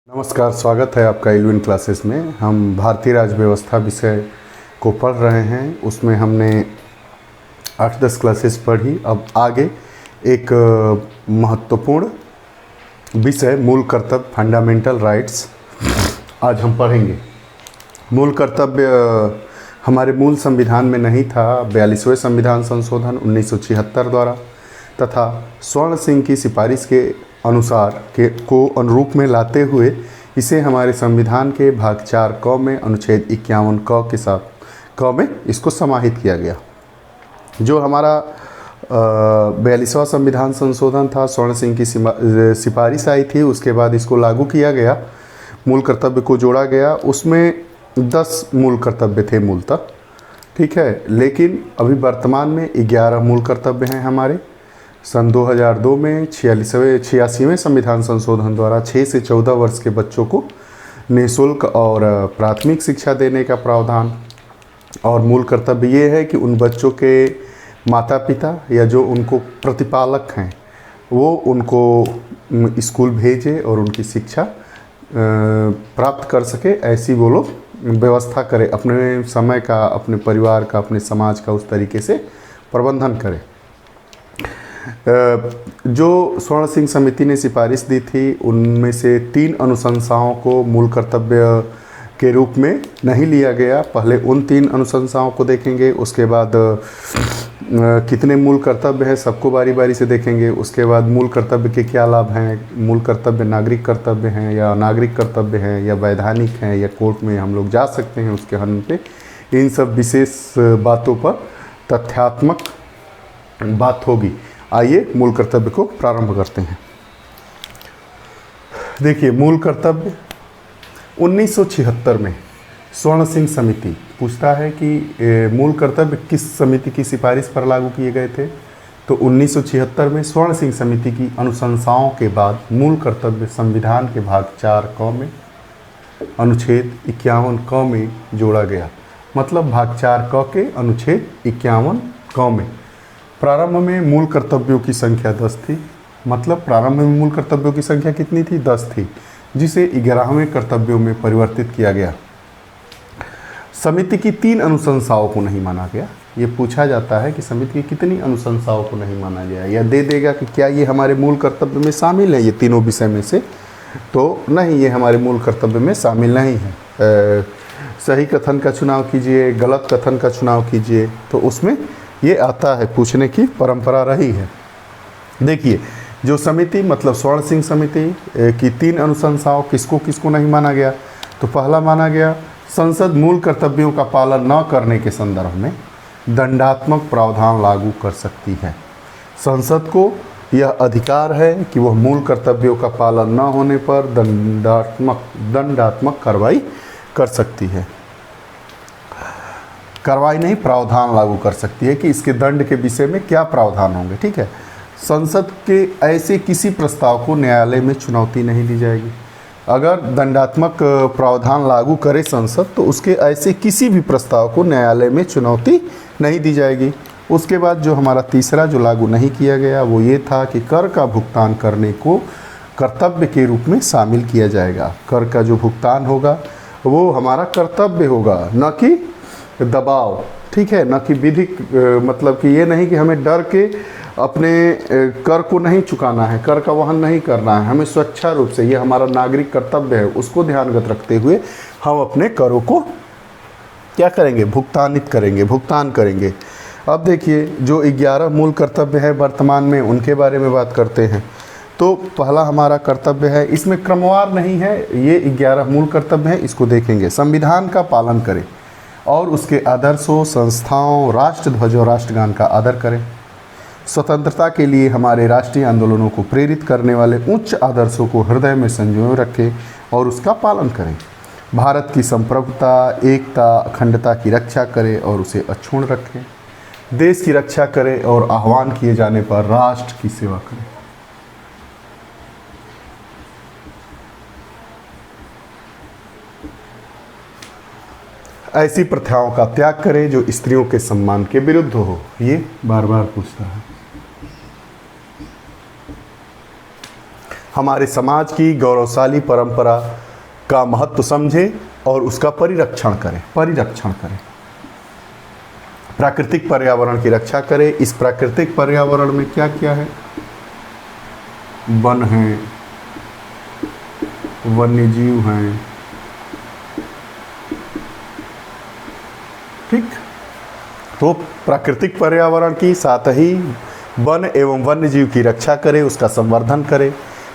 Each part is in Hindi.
नमस्कार, स्वागत है आपका इलविन क्लासेस में। हम भारतीय राज्य व्यवस्था विषय को पढ़ रहे हैं। उसमें हमने 8-10 क्लासेस पढ़ी। अब आगे एक महत्वपूर्ण विषय मूल कर्तव्य, फंडामेंटल राइट्स, आज हम पढ़ेंगे। मूल कर्तव्य हमारे मूल संविधान में नहीं था। 42वें संविधान संशोधन 1976 द्वारा तथा स्वर्ण सिंह की सिफारिश के अनुसार को अनुरूप में लाते हुए इसे हमारे संविधान के भाग 4 क में अनुच्छेद 51 क के साथ क में इसको समाहित किया गया। जो हमारा 42वां संविधान संशोधन था, स्वर्ण सिंह की सिफारिश आई थी, उसके बाद इसको लागू किया गया, मूल कर्तव्य को जोड़ा गया। उसमें 10 मूल कर्तव्य थे मूलतः, ठीक है। लेकिन अभी वर्तमान में 11 मूल कर्तव्य हैं हमारे। सन 2002 में 86वें संविधान संशोधन द्वारा 6 से 14 वर्ष के बच्चों को निःशुल्क और प्राथमिक शिक्षा देने का प्रावधान। और मूल कर्तव्य ये है कि उन बच्चों के माता पिता या जो उनको प्रतिपालक हैं वो उनको स्कूल भेजे और उनकी शिक्षा प्राप्त कर सके, ऐसी वो लोग व्यवस्था करें। अपने समय का, अपने परिवार का, अपने समाज का उस तरीके से प्रबंधन करें। जो स्वर्ण सिंह समिति ने सिफारिश दी थी उनमें से 3 अनुशंसाओं को मूल कर्तव्य के रूप में नहीं लिया गया। पहले उन 3 अनुशंसाओं को देखेंगे, उसके बाद कितने मूल कर्तव्य हैं सबको बारी बारी से देखेंगे। उसके बाद मूल कर्तव्य के क्या लाभ हैं, मूल कर्तव्य नागरिक कर्तव्य हैं या नागरिक कर्तव्य हैं या वैधानिक हैं या कोर्ट में हम लोग जा सकते हैं उसके हन पे। इन सब विशेष बातों पर तथ्यात्मक बात होगी। आइए मूल कर्तव्य को प्रारंभ करते हैं। देखिए, मूल कर्तव्य 1976 में स्वर्ण सिंह समिति पूछता है कि मूल कर्तव्य किस समिति की सिफारिश पर लागू किए गए थे। तो 1976 में स्वर्ण सिंह समिति की अनुशंसाओं के बाद मूल कर्तव्य संविधान के भाग 4 क में अनुच्छेद 51 क में जोड़ा गया। मतलब भाग 4 क के अनुच्छेद 51 क में प्रारंभ में मूल कर्तव्यों की संख्या 10 थी। मतलब प्रारंभ में मूल कर्तव्यों की संख्या कितनी थी? 10 थी, जिसे 11वें कर्तव्यों में परिवर्तित किया गया। समिति की 3 अनुशंसाओं को नहीं माना गया। ये पूछा जाता है कि समिति की कितनी अनुशंसाओं को नहीं माना गया, या दे देगा कि क्या ये हमारे मूल कर्तव्य में शामिल है ये तीनों विषय में से। तो नहीं, ये हमारे मूल कर्तव्य में शामिल नहीं है। सही कथन का चुनाव कीजिए, गलत कथन का चुनाव कीजिए, तो उसमें ये आता है, पूछने की परंपरा रही है। देखिए, जो समिति मतलब स्वर्ण सिंह समिति की 3 अनुशंसाओं किसको किसको नहीं माना गया। तो पहला माना गया, संसद मूल कर्तव्यों का पालन न करने के संदर्भ में दंडात्मक प्रावधान लागू कर सकती है। संसद को यह अधिकार है कि वह मूल कर्तव्यों का पालन न होने पर दंडात्मक कार्रवाई कर सकती है। कार्रवाई नहीं, प्रावधान लागू कर सकती है कि इसके दंड के विषय में क्या प्रावधान होंगे, ठीक है। संसद के ऐसे किसी प्रस्ताव को न्यायालय में चुनौती नहीं दी जाएगी। अगर दंडात्मक प्रावधान लागू करे संसद, तो उसके ऐसे किसी भी प्रस्ताव को न्यायालय में चुनौती नहीं दी जाएगी। उसके बाद जो हमारा तीसरा जो लागू नहीं किया गया वो ये था कि कर का भुगतान करने को कर्तव्य के रूप में शामिल किया जाएगा। कर का जो भुगतान होगा वो हमारा कर्तव्य होगा, न कि दबाव, ठीक है, न कि विधिक। मतलब कि ये नहीं कि हमें डर के अपने कर को नहीं चुकाना है, कर का वहन नहीं करना है। हमें स्वेच्छा से, ये हमारा नागरिक कर्तव्य है, उसको ध्यानगत रखते हुए हम अपने करों को क्या करेंगे? भुगतान करेंगे। अब देखिए, जो 11 मूल कर्तव्य है वर्तमान में, उनके बारे में बात करते हैं। तो पहला हमारा कर्तव्य है, इसमें क्रमवार नहीं है, ये 11 मूल कर्तव्य है, इसको देखेंगे। संविधान का पालन करें और उसके आदर्शों, संस्थाओं, राष्ट्रध्वज और राष्ट्रगान का आदर करें। स्वतंत्रता के लिए हमारे राष्ट्रीय आंदोलनों को प्रेरित करने वाले उच्च आदर्शों को हृदय में संजोए रखें और उसका पालन करें। भारत की संप्रभुता, एकता, अखंडता की रक्षा करें और उसे अक्षुण्ण रखें। देश की रक्षा करें और आह्वान किए जाने पर राष्ट्र की सेवा करें। ऐसी प्रथाओं का त्याग करें जो स्त्रियों के सम्मान के विरुद्ध हो। ये बार बार पूछता है। हमारे समाज की गौरवशाली परंपरा का महत्व समझे और उसका परिरक्षण करें। प्राकृतिक पर्यावरण की रक्षा करें। इस प्राकृतिक पर्यावरण में क्या क्या है? वन हैं, वन्यजीव हैं, ठीक। तो प्राकृतिक पर्यावरण की साथ ही वन एवं वन्यजीव की रक्षा करें, उसका संवर्धन करें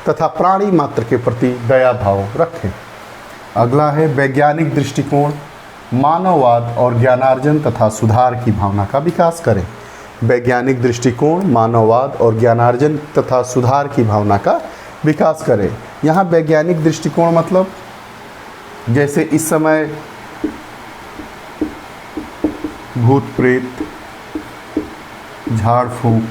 तथा प्राणी मात्र के प्रति दया भाव रखें। अगला है वैज्ञानिक दृष्टिकोण, मानववाद और ज्ञानार्जन तथा सुधार की भावना का विकास करें। वैज्ञानिक दृष्टिकोण, मानववाद और ज्ञानार्जन तथा सुधार की भावना का विकास करें। यहाँ वैज्ञानिक दृष्टिकोण मतलब जैसे इस समय भूत प्रेत, झाड़ फूंक,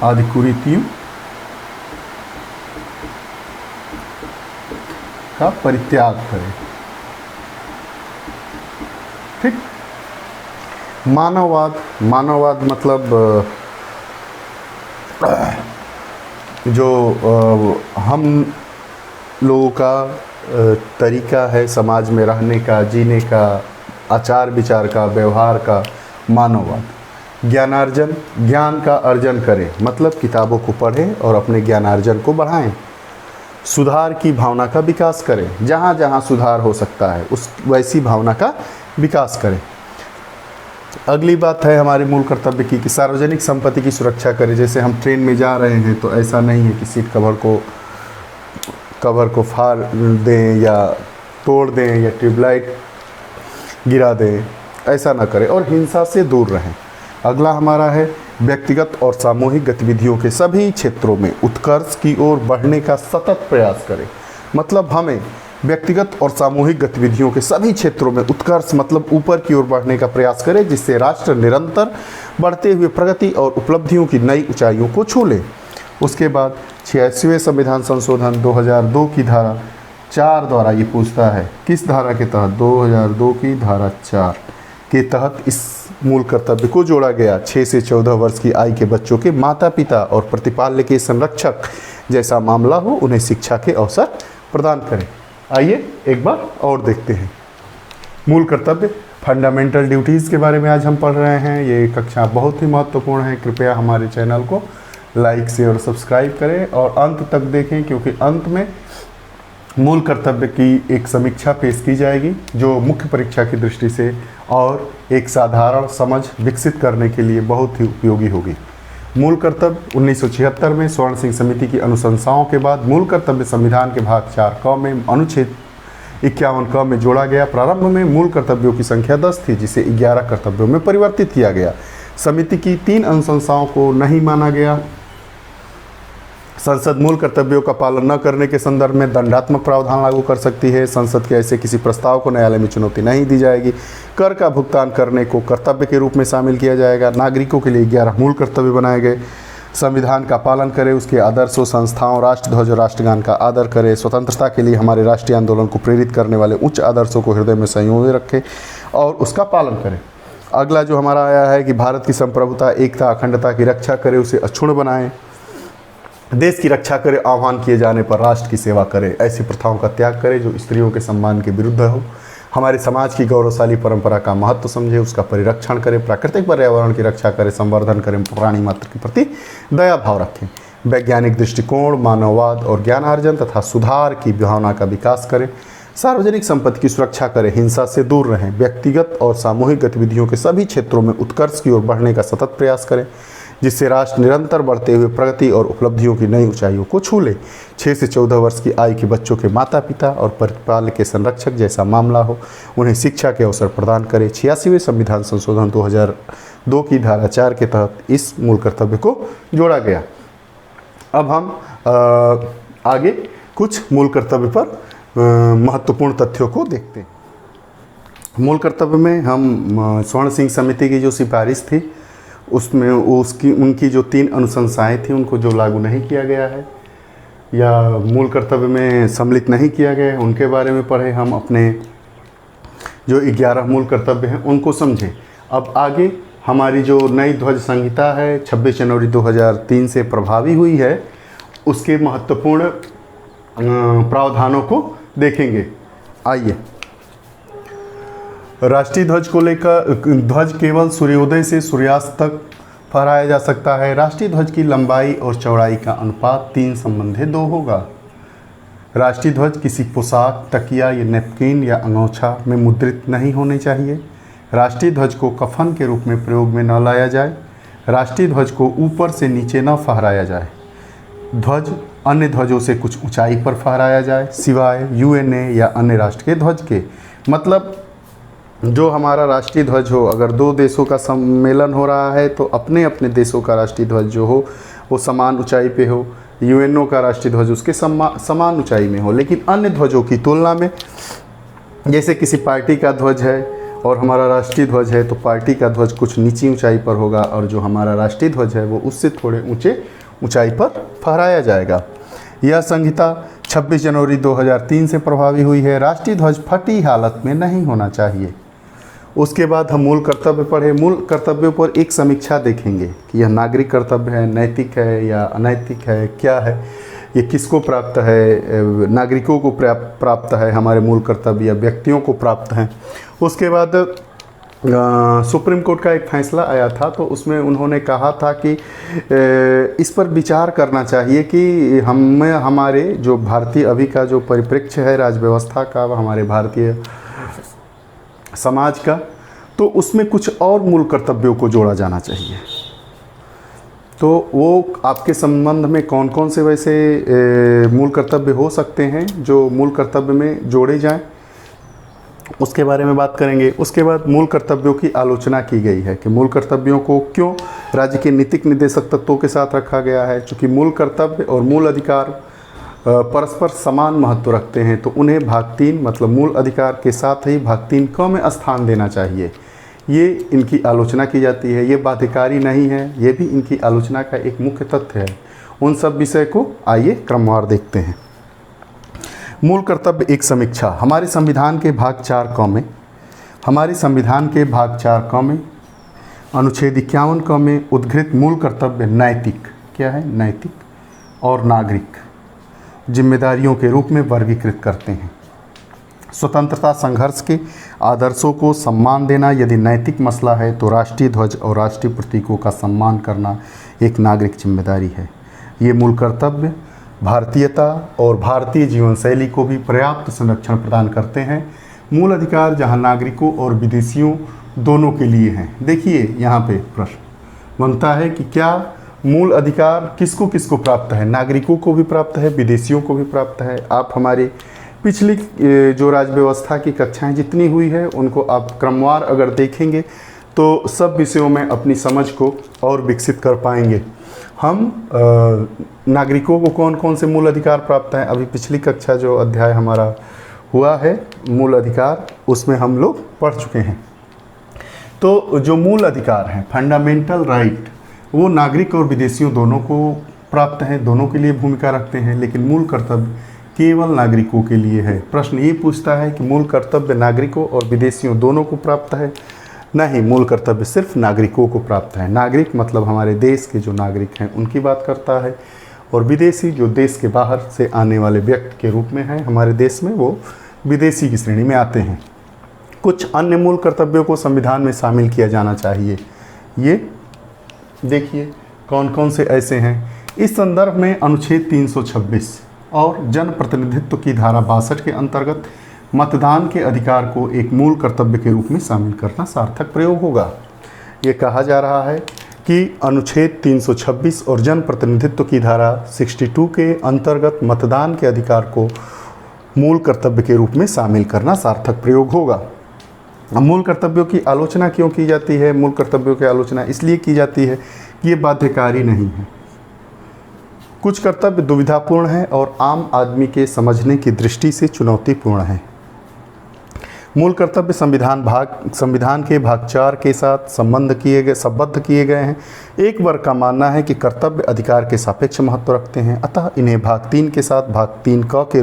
आदि कुरीतियों का परित्याग करें, ठीक। मानववाद मतलब जो हम लोगों का तरीका है समाज में रहने का, जीने का, आचार विचार का, व्यवहार का, मानववाद। ज्ञानार्जन, ज्ञान का अर्जन करें मतलब किताबों को पढ़ें और अपने ज्ञानार्जन को बढ़ाएं। सुधार की भावना का विकास करें, जहाँ जहाँ सुधार हो सकता है उस वैसी भावना का विकास करें। अगली बात है हमारे मूल कर्तव्य की कि सार्वजनिक संपत्ति की सुरक्षा करें। जैसे हम ट्रेन में जा रहे हैं तो ऐसा नहीं है कि सीट कवर को फाड़ दें या तोड़ दें या ट्यूबलाइट गिरा दें, ऐसा ना करें और हिंसा से दूर रहें। अगला हमारा है व्यक्तिगत और सामूहिक गतिविधियों के सभी क्षेत्रों में उत्कर्ष की ओर बढ़ने का सतत प्रयास करें। मतलब हमें व्यक्तिगत और सामूहिक गतिविधियों के सभी क्षेत्रों में उत्कर्ष मतलब ऊपर की ओर बढ़ने का प्रयास करें, जिससे राष्ट्र निरंतर बढ़ते हुए प्रगति और उपलब्धियों की नई ऊंचाइयों को छू ले। उसके बाद 86वें संविधान संशोधन 2002 की धारा 4 द्वारा ये पूछता है, किस धारा के तहत? 2002 की धारा 4 के तहत इस मूल कर्तव्य को जोड़ा गया। 6 से 14 वर्ष की आयु के बच्चों के माता पिता और प्रतिपाल्य के संरक्षक जैसा मामला हो उन्हें शिक्षा के अवसर प्रदान करें। आइए एक बार और देखते हैं मूल कर्तव्य, फंडामेंटल ड्यूटीज़ के बारे में आज हम पढ़ रहे हैं। ये कक्षा बहुत ही महत्वपूर्ण है। कृपया हमारे चैनल को लाइक शेयर और सब्सक्राइब करें और अंत तक देखें, क्योंकि अंत में मूल कर्तव्य की एक समीक्षा पेश की जाएगी जो मुख्य परीक्षा की दृष्टि से और एक साधारण समझ विकसित करने के लिए बहुत ही उपयोगी होगी। मूल कर्तव्य 1976 में स्वर्ण सिंह समिति की अनुशंसाओं के बाद मूल कर्तव्य संविधान के भाग 4 क में अनुच्छेद 51 क में जोड़ा गया। प्रारंभ में मूल कर्तव्यों की संख्या 10 थी, जिसे 11 कर्तव्यों में परिवर्तित किया गया। समिति की 3 अनुशंसाओं को नहीं माना गया। संसद मूल कर्तव्यों का पालन न करने के संदर्भ में दंडात्मक प्रावधान लागू कर सकती है। संसद के ऐसे किसी प्रस्ताव को न्यायालय में चुनौती नहीं दी जाएगी। कर का भुगतान करने को कर्तव्य के रूप में शामिल किया जाएगा। नागरिकों के लिए 11 मूल कर्तव्य बनाए गए। संविधान का पालन करें, उसके आदर्शों, संस्थाओं, राष्ट्रध्वज और राष्ट्रगान का आदर करें। स्वतंत्रता के लिए हमारे राष्ट्रीय आंदोलन को प्रेरित करने वाले उच्च आदर्शों को हृदय में संयोजित रखें और उसका पालन करें। अगला जो हमारा आया है कि भारत की संप्रभुता, एकता, अखंडता की रक्षा करें, उसे अक्षुण्ण बनाएं। देश की रक्षा करें, आह्वान किए जाने पर राष्ट्र की सेवा करें। ऐसी प्रथाओं का त्याग करें जो स्त्रियों के सम्मान के विरुद्ध हो। हमारे समाज की गौरवशाली परंपरा का महत्व समझें, उसका परिरक्षण करें। प्राकृतिक पर्यावरण की रक्षा करें, संवर्धन करें। प्राणी मात्र के प्रति दया भाव रखें। वैज्ञानिक दृष्टिकोण, मानववाद और ज्ञानार्जन तथा सुधार की भावना का विकास करें। सार्वजनिक संपत्ति की सुरक्षा करें, हिंसा से दूर रहें। व्यक्तिगत और सामूहिक गतिविधियों के सभी क्षेत्रों में उत्कर्ष की ओर बढ़ने का सतत प्रयास करें, जिससे राष्ट्र निरंतर बढ़ते हुए प्रगति और उपलब्धियों की नई ऊंचाइयों को छू ले। 6 से 14 वर्ष की आयु के बच्चों के माता पिता और प्रतिपाल्य के संरक्षक जैसा मामला हो उन्हें शिक्षा के अवसर प्रदान करें। 86वें संविधान संशोधन 2002 की धारा 4 के तहत इस मूल कर्तव्य को जोड़ा गया। अब हम आगे कुछ मूल कर्तव्य पर महत्वपूर्ण तथ्यों को देखते हैं। मूल कर्तव्य में हम स्वर्ण सिंह समिति की जो सिफारिश थी उसमें उनकी जो 3 अनुशंसाएं थी उनको जो लागू नहीं किया गया है या मूल कर्तव्य में सम्मिलित नहीं किया गया है उनके बारे में पढ़े। हम अपने जो 11 मूल कर्तव्य हैं उनको समझें। अब आगे हमारी जो नई ध्वज संहिता है 26 जनवरी 2003 से प्रभावी हुई है, उसके महत्वपूर्ण प्रावधानों को देखेंगे। आइए, राष्ट्रीय ध्वज को लेकर, ध्वज केवल सूर्योदय से सूर्यास्त तक फहराया जा सकता है। राष्ट्रीय ध्वज की लंबाई और चौड़ाई का अनुपात 3:2 होगा। राष्ट्रीय ध्वज किसी पोशाक, तकिया या नैपकिन या अंगोछा में मुद्रित नहीं होने चाहिए। राष्ट्रीय ध्वज को कफन के रूप में प्रयोग में न लाया जाए। राष्ट्रीय ध्वज को ऊपर से नीचे न फहराया जाए। ध्वज अन्य ध्वजों से कुछ ऊंचाई पर फहराया जाए, सिवाय यूएनए या अन्य राष्ट्र के ध्वज के। मतलब जो हमारा राष्ट्रीय ध्वज हो, अगर दो देशों का सम्मेलन हो रहा है तो अपने अपने देशों का राष्ट्रीय ध्वज जो हो वो समान ऊंचाई पे हो, यूएनओ का राष्ट्रीय ध्वज उसके समान ऊंचाई में हो। लेकिन अन्य ध्वजों की तुलना में, जैसे किसी पार्टी का ध्वज है और हमारा राष्ट्रीय ध्वज है, तो पार्टी का ध्वज कुछ नीची ऊंचाई पर होगा और जो हमारा राष्ट्रीय ध्वज है वो उससे थोड़े ऊंचाई पर फहराया जाएगा। यह संहिता 26 जनवरी 2003 से प्रभावी हुई है। राष्ट्रीय ध्वज फटी हालत में नहीं होना चाहिए। उसके बाद हम मूल कर्तव्य पढ़े। मूल कर्तव्यों पर एक समीक्षा देखेंगे कि यह नागरिक कर्तव्य है, नैतिक है या अनैतिक है, क्या है, ये किसको प्राप्त है, नागरिकों को प्राप्त है हमारे मूल कर्तव्य या व्यक्तियों को प्राप्त हैं। उसके बाद सुप्रीम कोर्ट का एक फैसला आया था, तो उसमें उन्होंने कहा था कि इस पर विचार करना चाहिए कि हमारे जो भारतीय अभी का जो परिप्रेक्ष्य है राज व्यवस्था का, हमारे भारतीय समाज का, तो उसमें कुछ और मूल कर्तव्यों को जोड़ा जाना चाहिए। तो वो आपके संबंध में कौन कौन से वैसे मूल कर्तव्य हो सकते हैं जो मूल कर्तव्य में जोड़े जाएं, उसके बारे में बात करेंगे। उसके बाद मूल कर्तव्यों की आलोचना की गई है कि मूल कर्तव्यों को क्यों राज्य के नीतिक निर्देशक तत्वों के साथ रखा गया है। चूँकि मूल कर्तव्य और मूल अधिकार परस्पर समान महत्व रखते हैं, तो उन्हें भाग 3 मतलब मूल अधिकार के साथ ही भाग 3 क में स्थान देना चाहिए। ये इनकी आलोचना की जाती है। ये बाध्यकारी नहीं है, ये भी इनकी आलोचना का एक मुख्य तथ्य है। उन सब विषय को आइए क्रमवार देखते हैं। मूल कर्तव्य एक समीक्षा। हमारे संविधान के भाग 4 क में, हमारे संविधान के भाग 4 क में अनुच्छेद 51 क में उद्घृत मूल कर्तव्य नैतिक, क्या है, नैतिक और नागरिक जिम्मेदारियों के रूप में वर्गीकृत करते हैं। स्वतंत्रता संघर्ष के आदर्शों को सम्मान देना यदि नैतिक मसला है, तो राष्ट्रीय ध्वज और राष्ट्रीय प्रतीकों का सम्मान करना एक नागरिक जिम्मेदारी है। ये मूल कर्तव्य भारतीयता और भारतीय जीवन शैली को भी पर्याप्त संरक्षण प्रदान करते हैं। मूल अधिकार जहां नागरिकों और विदेशियों दोनों के लिए हैं। देखिए यहाँ पे प्रश्न बनता है कि क्या मूल अधिकार किसको किसको प्राप्त है, नागरिकों को भी प्राप्त है, विदेशियों को भी प्राप्त है। आप हमारी पिछली जो राज व्यवस्था की कक्षाएं जितनी हुई है उनको आप क्रमवार अगर देखेंगे तो सब विषयों में अपनी समझ को और विकसित कर पाएंगे। हम नागरिकों को कौन कौन से मूल अधिकार प्राप्त हैं, अभी पिछली कक्षा जो अध्याय हमारा हुआ है मूल अधिकार, उसमें हम लोग पढ़ चुके हैं। तो जो मूल अधिकार हैं, फंडामेंटल राइट, वो नागरिक और विदेशियों दोनों को प्राप्त हैं, दोनों के लिए भूमिका रखते हैं। लेकिन मूल कर्तव्य केवल नागरिकों के लिए है। प्रश्न ये पूछता है कि मूल कर्तव्य नागरिकों और विदेशियों दोनों को प्राप्त है? नहीं, मूल कर्तव्य सिर्फ नागरिकों को प्राप्त है। नागरिक मतलब हमारे देश के जो नागरिक हैं उनकी बात करता है, और विदेशी जो देश के बाहर से आने वाले व्यक्ति के रूप में हैं हमारे देश में, वो विदेशी की श्रेणी में आते हैं। कुछ अन्य मूल कर्तव्यों को संविधान में शामिल किया जाना चाहिए। ये देखिए कौन कौन से ऐसे हैं। इस संदर्भ में अनुच्छेद 326 और जन प्रतिनिधित्व की धारा 62 के अंतर्गत मतदान के अधिकार को एक मूल कर्तव्य के रूप में शामिल करना सार्थक प्रयोग होगा। ये कहा जा रहा है कि अनुच्छेद 326 और जन प्रतिनिधित्व की धारा 62 के अंतर्गत मतदान के अधिकार को मूल कर्तव्य के रूप में शामिल करना सार्थक प्रयोग होगा। मूल कर्तव्यों की आलोचना क्यों की जाती है? मूल कर्तव्यों की आलोचना इसलिए की जाती है कि ये बाध्यकारी नहीं है। कुछ कर्तव्य दुविधापूर्ण हैं और आम आदमी के समझने की दृष्टि से चुनौतीपूर्ण हैं। मूल कर्तव्य संविधान के भाग 4 के साथ संबद्ध किए गए हैं। एक वर्ग का मानना है कि कर्तव्य अधिकार के सापेक्ष महत्व रखते हैं, अतः इन्हें भाग 3 के साथ भाग 3 क के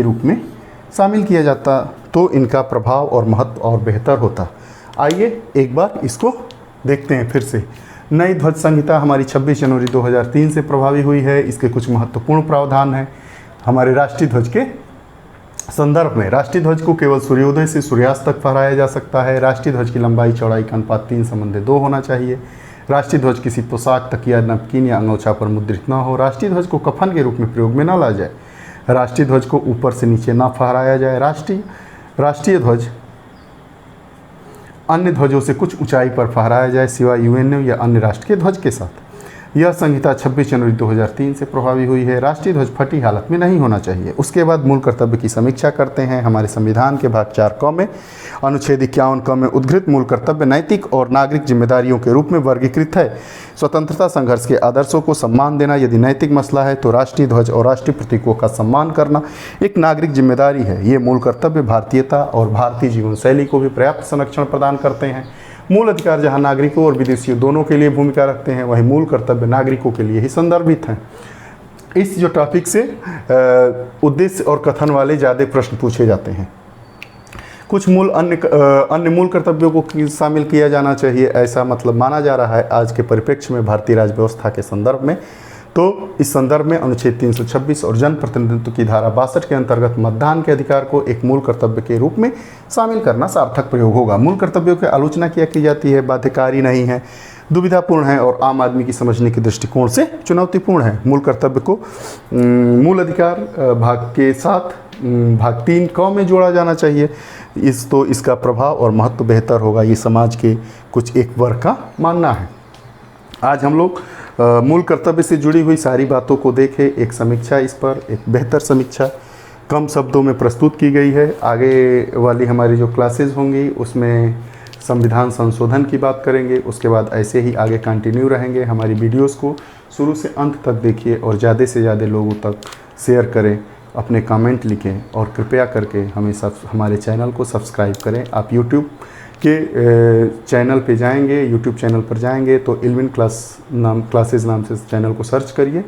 रूप में शामिल किया जाता तो इनका प्रभाव और महत्व और बेहतर होता। आइए एक बार इसको देखते हैं फिर से। नई ध्वज संहिता हमारी 26 जनवरी 2003 से प्रभावी हुई है। इसके कुछ महत्वपूर्ण प्रावधान हैं। हमारे राष्ट्रीय ध्वज के संदर्भ में राष्ट्रीय ध्वज को केवल सूर्योदय से सूर्यास्त तक फहराया जा सकता है। राष्ट्रीय ध्वज की लंबाई चौड़ाई का अनुपात 3:2 होना चाहिए। राष्ट्रीय ध्वज किसी पोशाक, तकिया, नैपकिन या अंगोछा पर मुद्रित न हो। राष्ट्रीय ध्वज को कफन के रूप में प्रयोग में न ला जाए। राष्ट्रीय ध्वज को ऊपर से नीचे न फहराया जाए। राष्ट्रीय ध्वज अन्य ध्वजों से कुछ ऊंचाई पर फहराया जाए, सिवाय यूएनओ या अन्य राष्ट्र के ध्वज के साथ। यह संहिता 26 जनवरी 2003 से प्रभावी हुई है। राष्ट्रीय ध्वज फटी हालत में नहीं होना चाहिए। उसके बाद मूल कर्तव्य की समीक्षा करते हैं। हमारे संविधान के भाग 4 क में अनुच्छेद 51 क में उद्धृत मूल कर्तव्य नैतिक और नागरिक जिम्मेदारियों के रूप में वर्गीकृत है। स्वतंत्रता संघर्ष के आदर्शों को सम्मान देना यदि नैतिक मसला है तो राष्ट्रीय ध्वज और राष्ट्रीय प्रतीकों का सम्मान करना एक नागरिक जिम्मेदारी है। ये मूल कर्तव्य भारतीयता और भारतीय जीवन शैली को भी पर्याप्त संरक्षण प्रदान करते हैं। मूल अधिकार जहां नागरिकों और विदेशियों दोनों के लिए भूमिका रखते हैं, वहीं मूल कर्तव्य नागरिकों के लिए ही संदर्भित हैं। इस जो टॉपिक से उद्देश्य और कथन वाले ज़्यादा प्रश्न पूछे जाते हैं। कुछ अन्य मूल कर्तव्यों को शामिल किया जाना चाहिए, ऐसा मतलब माना जा रहा है आज के परिप्रेक्ष्य में भारतीय राज्य व्यवस्था के संदर्भ में। तो इस संदर्भ में अनुच्छेद 326 और जन प्रतिनिधित्व की धारा 62 के अंतर्गत मतदान के अधिकार को एक मूल कर्तव्य के रूप में शामिल करना सार्थक प्रयोग होगा। मूल कर्तव्यों की आलोचना क्या की जाती है, बाध्यकारी नहीं है, दुविधापूर्ण है और आम आदमी की समझने के दृष्टिकोण से चुनौतीपूर्ण है। मूल कर्तव्य को मूल अधिकार भाग के साथ भाग 3 क में जोड़ा जाना चाहिए। इसका प्रभाव और महत्व बेहतर होगा, ये समाज के कुछ एक वर्ग का मानना है। आज हम लोग मूल कर्तव्य से जुड़ी हुई सारी बातों को देखें। एक समीक्षा, इस पर एक बेहतर समीक्षा कम शब्दों में प्रस्तुत की गई है। आगे वाली हमारी जो क्लासेस होंगी उसमें संविधान संशोधन की बात करेंगे। उसके बाद ऐसे ही आगे कंटिन्यू रहेंगे। हमारी वीडियोस को शुरू से अंत तक देखिए और ज़्यादा से ज़्यादा लोगों तक शेयर करें, अपने कमेंट लिखें और कृपया करके हमारे चैनल को सब्सक्राइब करें। आप यूट्यूब के चैनल पे जाएंगे, यूट्यूब चैनल पर जाएंगे तो इल्विन क्लासेस नाम से चैनल को सर्च करिए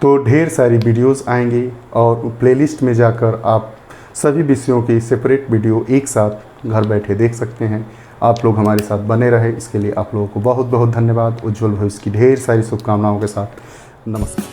तो ढेर सारी वीडियोस आएंगी और प्लेलिस्ट में जाकर आप सभी विषयों की सेपरेट वीडियो एक साथ घर बैठे देख सकते हैं। आप लोग हमारे साथ बने रहे, इसके लिए आप लोगों को बहुत बहुत धन्यवाद। उज्जवल भविष्य की ढेर सारी शुभकामनाओं के साथ नमस्कार।